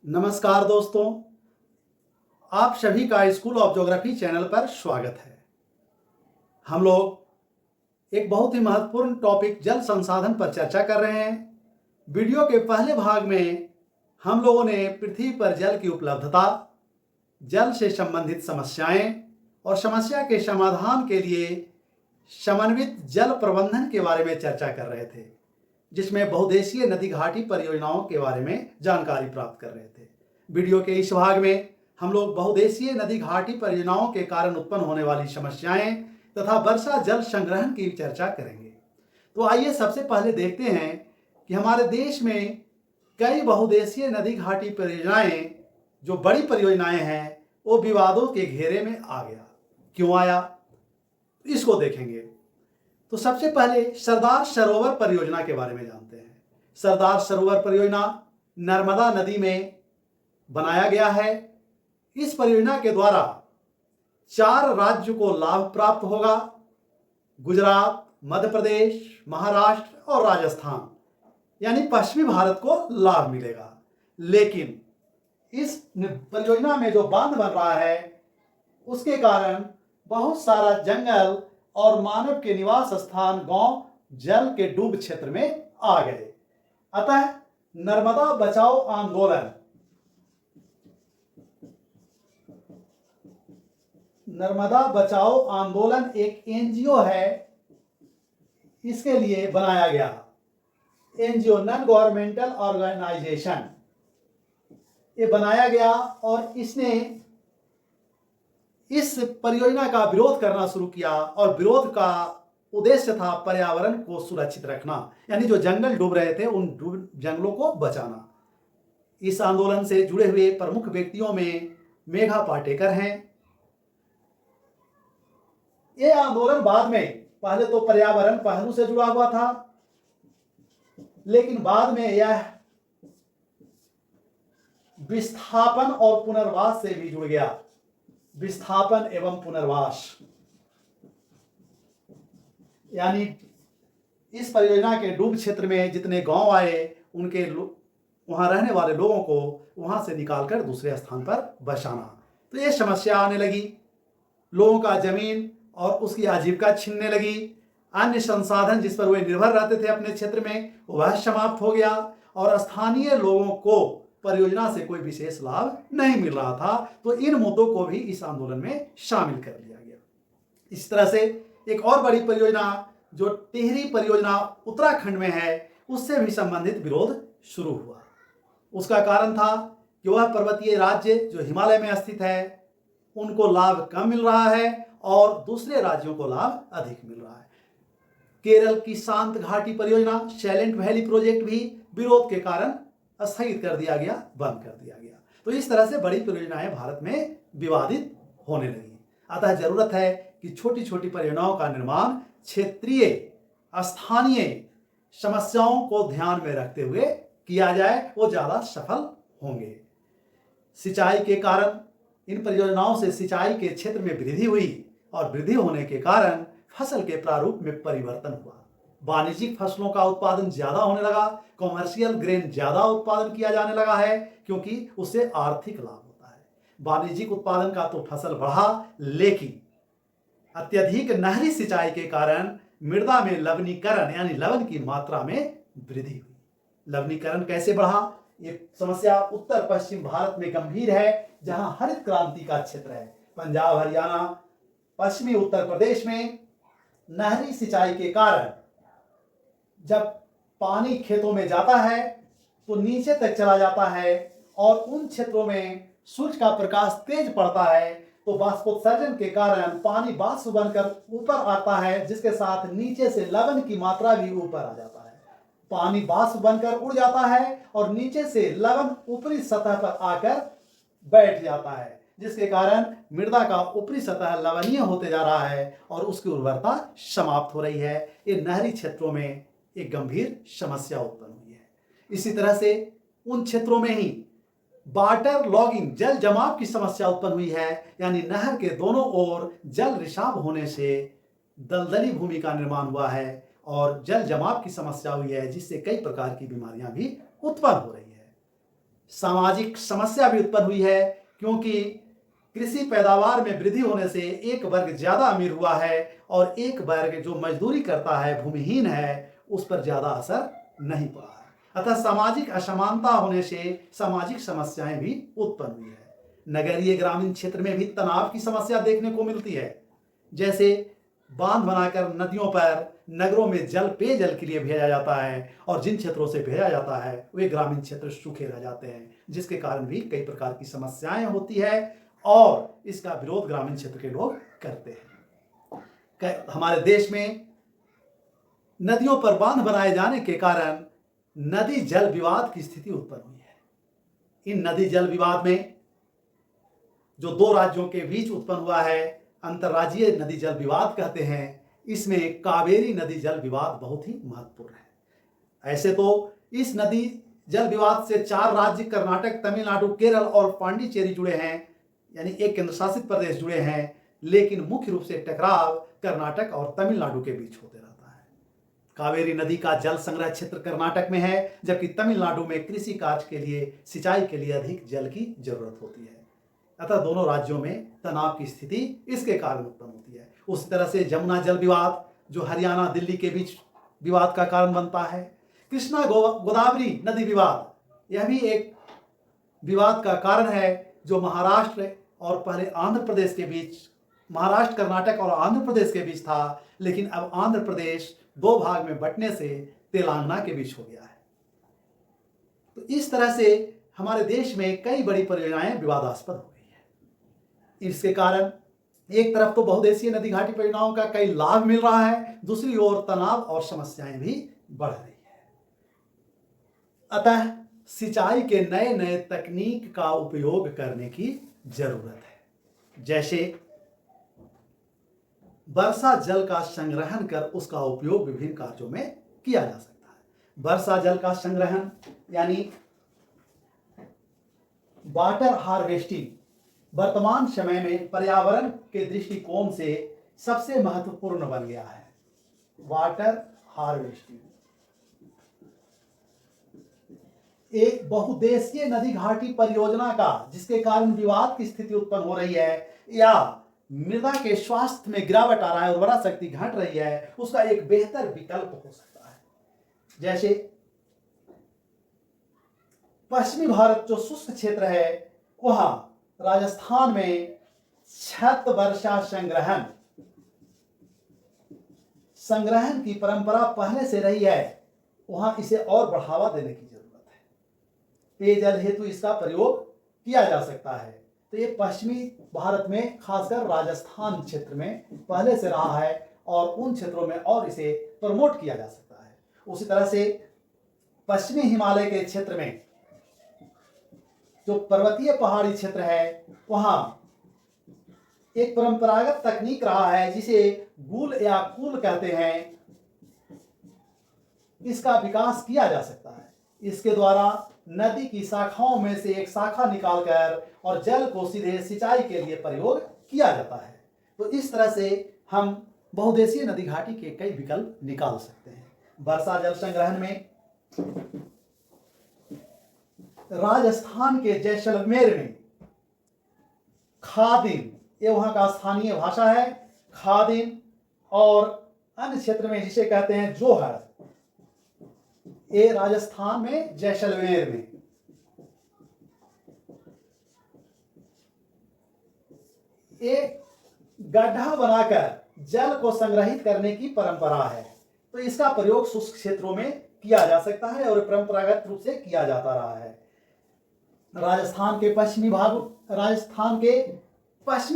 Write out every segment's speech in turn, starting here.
नमस्कार दोस्तों, आप सभी का स्कूल ऑफ ज्योग्राफी चैनल पर स्वागत है। हम लोग एक बहुत ही महत्वपूर्ण टॉपिक जल संसाधन पर चर्चा कर रहे हैं। वीडियो के पहले भाग में हम लोगों ने पृथ्वी पर जल की उपलब्धता, जल से संबंधित समस्याएं और समस्या के समाधान के लिए समन्वित जल प्रबंधन के बारे में चर्चा कर रहे थे, जिसमें बहुदेशीय नदी घाटी परियोजनाओं के बारे में जानकारी प्राप्त कर रहे थे। वीडियो के इस भाग में हम लोग बहुदेशीय नदी घाटी परियोजनाओं के कारण उत्पन्न होने वाली समस्याएं तथा वर्षा जल संग्रहण की चर्चा करेंगे। तो आइए सबसे पहले देखते हैं कि हमारे देश में कई बहुदेशीय नदी घाटी परियोजनाएं, जो बड़ी परियोजनाएं हैं, वो विवादों के घेरे में आ गया। क्यों आया, इसको देखेंगे। तो सबसे पहले सरदार सरोवर परियोजना के बारे में जानते हैं। सरदार सरोवर परियोजना नर्मदा नदी में बनाया गया है। इस परियोजना के द्वारा 4 राज्यों को लाभ प्राप्त होगा: गुजरात, मध्य प्रदेश, महाराष्ट्र और राजस्थान, यानी पश्चिमी भारत को लाभ मिलेगा। लेकिन इस परियोजना में जो बांध बन रहा है, उसके कारण बहुत सारा जंगल और मानव के निवास स्थान, गांव जल के डूब क्षेत्र में आ गए। अतः नर्मदा बचाओ आंदोलन एक एनजीओ है, इसके लिए बनाया गया। एनजीओ, नॉन गवर्नमेंटल ऑर्गेनाइजेशन, ये बनाया गया और इसने इस परियोजना का विरोध करना शुरू किया। और विरोध का उद्देश्य था पर्यावरण को सुरक्षित रखना, यानी जो जंगल डूब रहे थे उन जंगलों को बचाना। इस आंदोलन से जुड़े हुए प्रमुख व्यक्तियों में मेघा पाटेकर हैं। यह आंदोलन बाद में, पहले तो पर्यावरण पहलू से जुड़ा हुआ था, लेकिन बाद में यह विस्थापन और पुनर्वास से भी जुड़ गया। विस्थापन एवं पुनर्वास, यानी इस परियोजना के डूब क्षेत्र में जितने गांव आए, उनके वहां रहने वाले लोगों को वहां से निकालकर दूसरे स्थान पर बसाना। तो ये समस्या आने लगी, लोगों का जमीन और उसकी आजीविका छीनने लगी। अन्य संसाधन जिस पर वे निर्भर रहते थे अपने क्षेत्र में, वह समाप्त हो गया और स्थानीय लोगों को परियोजना से कोई विशेष लाभ नहीं मिल रहा था। तो इन मुद्दों को भी इस आंदोलन में शामिल कर लिया गया। इस तरह से एक और बड़ी परियोजना, जो टिहरी परियोजना उत्तराखंड में है, उससे भी संबंधित विरोध शुरू हुआ। उसका कारण था कि वह पर्वतीय राज्य जो हिमालय में स्थित है, उनको लाभ कम मिल रहा है और दूसरे राज्यों को लाभ अधिक मिल रहा है। केरल की शांत घाटी परियोजना, साइलेंट वैली प्रोजेक्ट, भी विरोध के कारण स्थगित कर दिया गया, बंद कर दिया गया। तो इस तरह से बड़ी परियोजनाएं भारत में विवादित होने लगी। अतः जरूरत है कि छोटी छोटी परियोजनाओं का निर्माण क्षेत्रीय, स्थानीय समस्याओं को ध्यान में रखते हुए किया जाए, वो ज्यादा सफल होंगे। सिंचाई के कारण, इन परियोजनाओं से सिंचाई के क्षेत्र में वृद्धि हुई और वृद्धि होने के कारण फसल के प्रारूप में परिवर्तन हुआ। वाणिज्यिक फसलों का उत्पादन ज्यादा होने लगा, कॉमर्शियल ग्रेन ज्यादा उत्पादन किया जाने लगा है, क्योंकि उससे आर्थिक लाभ होता है। वाणिज्यिक उत्पादन का तो फसल बढ़ा, लेकिन अत्यधिक नहरी सिंचाई के कारण मृदा में लवणीकरण, यानी लवण की मात्रा में वृद्धि हुई। लवणीकरण कैसे बढ़ा? ये समस्या उत्तर पश्चिम भारत में गंभीर है, जहां हरित क्रांति का क्षेत्र है। पंजाब, हरियाणा, पश्चिमी उत्तर प्रदेश में नहरी सिंचाई के कारण जब पानी खेतों में जाता है तो नीचे तक चला जाता है और उन क्षेत्रों में सूर्य का प्रकाश तेज पड़ता है, तो बाष्पोत्सर्जन के कारण पानी वाष्प बनकर ऊपर आता है, जिसके साथ नीचे से लवण की मात्रा भी ऊपर आ जाता है। पानी वाष्प बनकर उड़ जाता है और नीचे से लवण ऊपरी सतह पर आकर बैठ जाता है, जिसके कारण मृदा का ऊपरी सतह लवणीय होते जा रहा है और उसकी उर्वरता समाप्त हो रही है। ये नहरी क्षेत्रों में एक गंभीर समस्या उत्पन्न हुई है। इसी तरह से उन क्षेत्रों में ही वाटर लॉगिंग, जल जमाव की समस्या उत्पन्न हुई है, यानी नहर के दोनों ओर जल रिसाव होने से दलदली भूमि का निर्माण हुआ है और जल जमाव की समस्या हुई है, जिससे कई प्रकार की बीमारियां भी उत्पन्न हो रही है। सामाजिक समस्या भी उत्पन्न हुई है, क्योंकि कृषि पैदावार में वृद्धि होने से एक वर्ग ज़्यादा अमीर हुआ है और एक वर्ग जो मजदूरी करता है, भूमिहीन है, उस पर ज़्यादा असर नहीं पड़ा है। अतः सामाजिक असमानता होने से सामाजिक समस्याएं भी उत्पन्न हुई है। नगरीय ग्रामीण क्षेत्र में भी तनाव की समस्या देखने को मिलती है। जैसे बांध बनाकर नदियों पर नगरों में पेयजल के लिए भेजा जाता है और जिन क्षेत्रों से भेजा जाता है वे ग्रामीण क्षेत्र सूखे रह जाते हैं, जिसके कारण भी कई प्रकार की समस्याएं होती है और इसका विरोध ग्रामीण क्षेत्र के लोग करते हैं। हमारे देश में नदियों पर बांध बनाए जाने के कारण नदी जल विवाद की स्थिति उत्पन्न हुई है। इन नदी जल विवाद में जो दो राज्यों के बीच उत्पन्न हुआ है, अंतर्राज्यीय नदी जल विवाद कहते हैं। इसमें कावेरी नदी जल विवाद बहुत ही महत्वपूर्ण है। ऐसे तो इस नदी जल विवाद से 4 राज्य कर्नाटक, तमिलनाडु, केरल और पांडिचेरी जुड़े हैं, यानी एक केंद्र शासित प्रदेश जुड़े हैं, लेकिन मुख्य रूप से टकराव कर्नाटक और तमिलनाडु के बीच होते रहता है। कावेरी नदी का जल संग्रह क्षेत्र कर्नाटक में है, जबकि तमिलनाडु में कृषि कार्य के लिए, सिंचाई के लिए अधिक जल की जरूरत होती है। अतः दोनों राज्यों में तनाव की स्थिति इसके कारण उत्पन्न होती है। उसी तरह से जमुना जल विवाद जो हरियाणा, दिल्ली के बीच विवाद का कारण बनता है। कृष्णा गोदावरी नदी विवाद, यह भी एक विवाद का कारण है जो महाराष्ट्र और पहले आंध्र प्रदेश के बीच, महाराष्ट्र, कर्नाटक और आंध्र प्रदेश के बीच था, लेकिन अब आंध्र प्रदेश 2 भाग में बंटने से तेलंगाना के बीच हो गया है। तो इस तरह से हमारे देश में कई बड़ी परियोजनाएं विवादास्पद हो गई है। इसके कारण एक तरफ तो बहुदेशीय नदी घाटी परियोजनाओं का कई लाभ मिल रहा है, दूसरी ओर तनाव और समस्याएं भी बढ़ रही है। अतः सिंचाई के नए नए तकनीक का उपयोग करने की जरूरत है। जैसे वर्षा जल का संग्रहण कर उसका उपयोग विभिन्न कार्यों में किया जा सकता है। वर्षा जल का संग्रहण यानी वाटर हार्वेस्टिंग वर्तमान समय में पर्यावरण के दृष्टिकोण से सबसे महत्वपूर्ण बन गया है। वाटर हार्वेस्टिंग एक बहुदेशीय नदी घाटी परियोजना का, जिसके कारण विवाद की स्थिति उत्पन्न हो रही है या मृदा के स्वास्थ्य में गिरावट आ रहा है, उर्वरा शक्ति घट रही है, उसका एक बेहतर विकल्प हो सकता है। जैसे पश्चिमी भारत जो शुष्क क्षेत्र है, वहां राजस्थान में छत वर्षा संग्रहण की परंपरा पहले से रही है, वहां इसे और बढ़ावा देने की जरूरत है। पेयजल हेतु इसका प्रयोग किया जा सकता है। तो ये पश्चिमी भारत में, खासकर राजस्थान क्षेत्र में पहले से रहा है और उन क्षेत्रों में और इसे प्रमोट किया जा सकता है। उसी तरह से पश्चिमी हिमालय के क्षेत्र में जो पर्वतीय पहाड़ी क्षेत्र है, वहां एक परंपरागत तकनीक रहा है जिसे गुल या कुल कहते हैं, इसका विकास किया जा सकता है। इसके द्वारा नदी की शाखाओं में से एक शाखा निकालकर और जल को सीधे सिंचाई के लिए प्रयोग किया जाता है। तो इस तरह से हम बहुदेशीय नदी घाटी के कई विकल्प निकाल सकते हैं। वर्षा जल संग्रहण में राजस्थान के जैसलमेर में खादिन, ये वहां का स्थानीय भाषा है, खादिन, और अन्य क्षेत्र में जिसे कहते हैं जोहर, ये राजस्थान में जैसलमेर में एक गड्ढा बनाकर जल को संग्रहित करने की परंपरा है। तो इसका प्रयोग शुष्क क्षेत्रों में किया जा सकता है और परंपरागत रूप से किया जाता रहा है। राजस्थान के पश्चिमी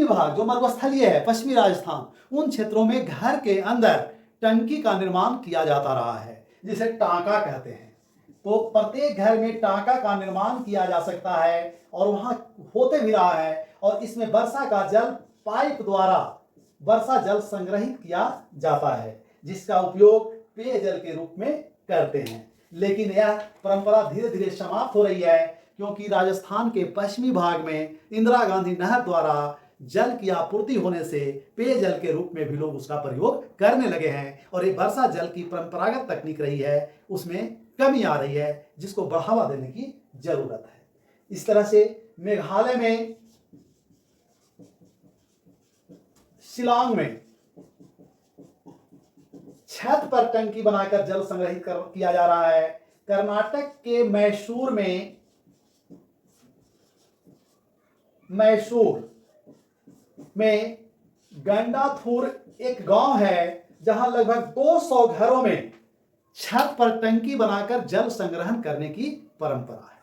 भाग जो मरुस्थलीय है, पश्चिमी राजस्थान, उन क्षेत्रों में घर के अंदर टंकी का निर्माण किया जाता रहा है, जिसे टांका कहते हैं। तो प्रत्येक घर में टांका का निर्माण किया जा सकता है और वहां होते भी रहा है, और इसमें वर्षा का जल पाइप द्वारा वर्षा जल संग्रहित किया जाता है, जिसका उपयोग पेयजल के रूप में करते हैं। लेकिन यह परंपरा धीरे धीरे समाप्त हो रही है, क्योंकि राजस्थान के पश्चिमी भाग में इंदिरा गांधी नहर द्वारा जल की आपूर्ति होने से पेयजल के रूप में भी लोग उसका प्रयोग करने लगे हैं, और ये वर्षा जल की परंपरागत तकनीक रही है, उसमें कमी आ रही है, जिसको बढ़ावा देने की जरूरत है। इस तरह से मेघालय में शिलांग में छत पर टंकी बनाकर जल संग्रहित किया जा रहा है। कर्नाटक के मैसूर में गंडाथूर एक गांव है जहां लगभग 200 घरों में छत पर टंकी बनाकर जल संग्रहण करने की परंपरा है।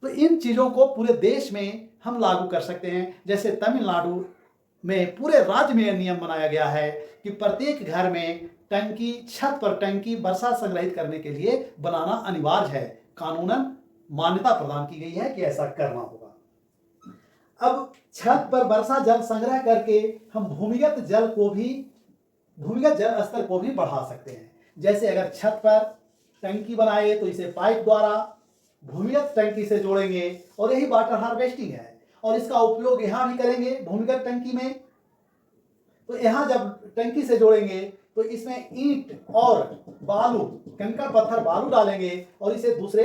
तो इन चीजों को पूरे देश में हम लागू कर सकते हैं। जैसे तमिलनाडु में पूरे राज्य में यह नियम बनाया गया है कि प्रत्येक घर में टंकी, छत पर टंकी वर्षा संग्रहित करने के लिए बनाना अनिवार्य है। कानूनन मान्यता प्रदान की गई है कि ऐसा करना होगा। अब छत पर वर्षा जल संग्रह करके हम भूमिगत जल स्तर को भी बढ़ा सकते हैं। जैसे अगर छत पर टंकी बनाए तो इसे पाइप द्वारा भूमिगत टंकी से जोड़ेंगे और यही वाटर हार्वेस्टिंग है। और इसका उपयोग यहाँ भी करेंगे भूमिगत टंकी में। तो यहाँ जब टंकी से जोड़ेंगे तो इसमें ईंट और बालू, कंकड़ पत्थर बालू डालेंगे और इसे दूसरे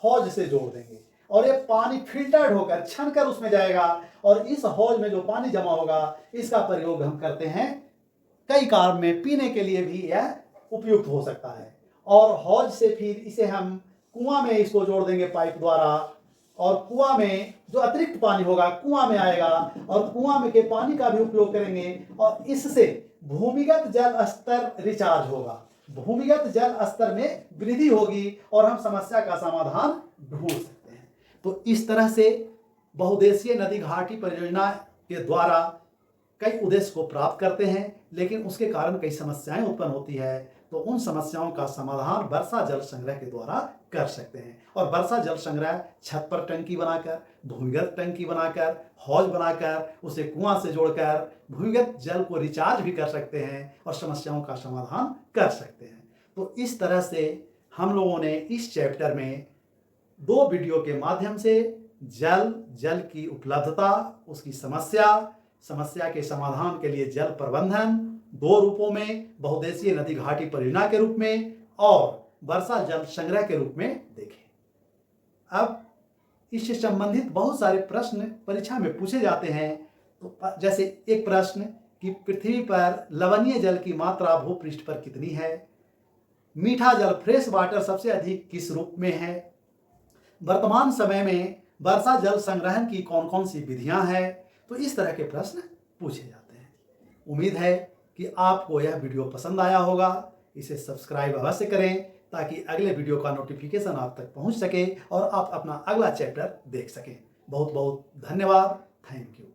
हौज से जोड़ देंगे और ये पानी फिल्टर्ड होकर छनकर उसमें जाएगा और इस हौज में जो पानी जमा होगा इसका प्रयोग हम करते हैं कई काम में, पीने के लिए भी यह उपयुक्त हो सकता है। और हौज से फिर इसे हम कुआं में इसको जोड़ देंगे पाइप द्वारा और कुआं में जो अतिरिक्त पानी होगा कुआं में आएगा और कुआं में के पानी का भी उपयोग करेंगे और इससे भूमिगत जल स्तर रिचार्ज होगा, भूमिगत जल स्तर में वृद्धि होगी और हम समस्या का समाधान ढूंढ सकते हैं। तो इस तरह से बहुउद्देशीय नदी घाटी परियोजना के द्वारा कई उद्देश्य को प्राप्त करते हैं, लेकिन उसके कारण कई समस्याएं उत्पन्न होती है। तो उन समस्याओं का समाधान वर्षा जल संग्रह के द्वारा कर सकते हैं। और वर्षा जल संग्रह छत पर टंकी बनाकर, भूमिगत टंकी बनाकर, हौज बनाकर, उसे कुआं से जोड़कर भूमिगत जल को रिचार्ज भी कर सकते हैं और समस्याओं का समाधान कर सकते हैं। तो इस तरह से हम लोगों ने इस चैप्टर में 2 वीडियो के माध्यम से जल की उपलब्धता, उसकी समस्या के समाधान के लिए जल प्रबंधन 2 रूपों में, बहुउद्देशीय नदी घाटी परियोजना के रूप में और वर्षा जल संग्रह के रूप में देखें। अब इससे संबंधित बहुत सारे प्रश्न परीक्षा में पूछे जाते हैं। तो जैसे एक प्रश्न कि पृथ्वी पर लवणीय जल की मात्रा भूपृष्ठ पर कितनी है, मीठा जल फ्रेश वाटर सबसे अधिक किस रूप में है, वर्तमान समय में वर्षा जल संग्रहण की कौन कौन सी विधियां हैं। तो इस तरह के प्रश्न पूछे जाते हैं। उम्मीद है कि आपको यह वीडियो पसंद आया होगा। इसे सब्सक्राइब अवश्य करें ताकि अगले वीडियो का नोटिफिकेशन आप तक पहुंच सके और आप अपना अगला चैप्टर देख सकें। बहुत बहुत धन्यवाद। Thank you.